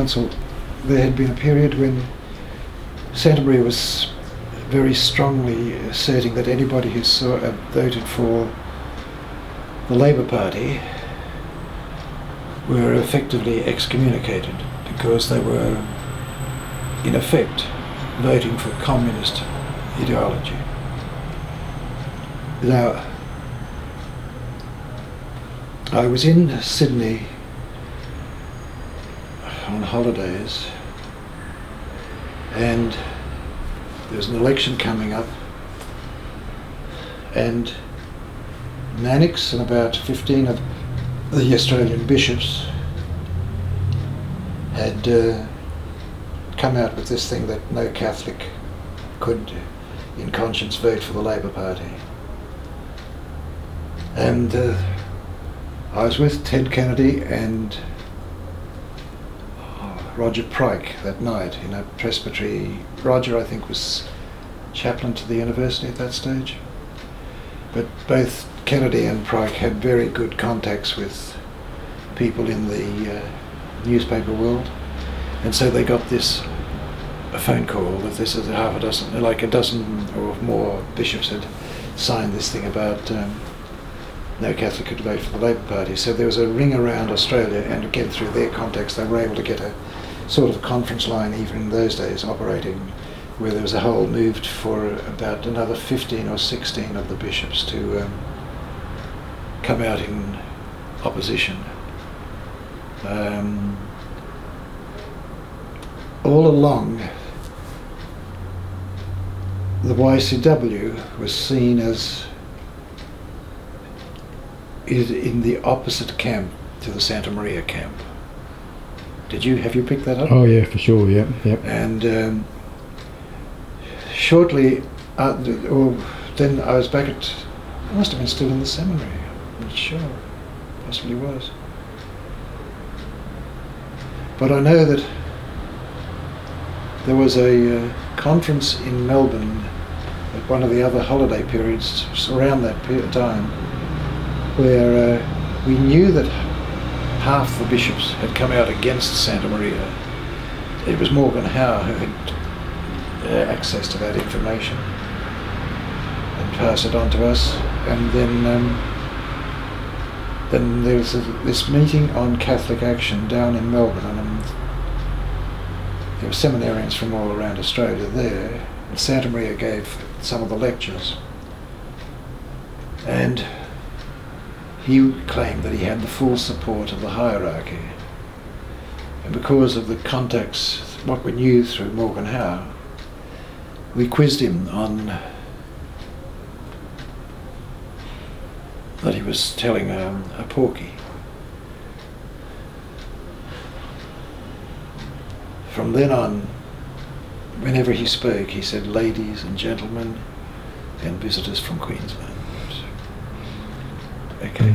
council, there had been a period when Santamaria was very strongly asserting that anybody who voted for the Labor Party were effectively excommunicated because they were, in effect, voting for communist ideology. Now, I was in Sydney on holidays, and there's an election coming up, and Mannix and about 15 of the Australian bishops had come out with this thing that no Catholic could in conscience vote for the Labor Party. And I was with Ted Kennedy and Roger Pryke that night in a presbytery. Roger, I think, was chaplain to the university at that stage. But both Kennedy and Pryke had very good contacts with people in the newspaper world. And so they got a phone call that this is half a dozen, like a dozen or more bishops had signed this thing about no Catholic could vote for the Labor Party. So there was a ring around Australia, and again through their contacts they were able to get a sort of conference line even in those days operating, where there was a whole moved for about another 15 or 16 of the bishops to come out in opposition. All along, the YCW was seen as in the opposite camp to the Santamaria camp. Have you picked that up? Oh yeah, for sure, yeah. And shortly, then I was back I must have been still in the seminary, I'm not sure, possibly was. But I know that there was a conference in Melbourne at one of the other holiday periods around that time, where we knew that half the bishops had come out against Santamaria. It was Morgan Howe who had access to that information and passed it on to us. And then there was this meeting on Catholic Action down in Melbourne, and there were seminarians from all around Australia there, and Santamaria gave some of the lectures. And he claimed that he had the full support of the hierarchy. And because of the contacts, what we knew through Morgan Howe, we quizzed him on that he was telling a porky. From then on, whenever he spoke, he said, "Ladies and gentlemen and visitors from Queensland." Okay.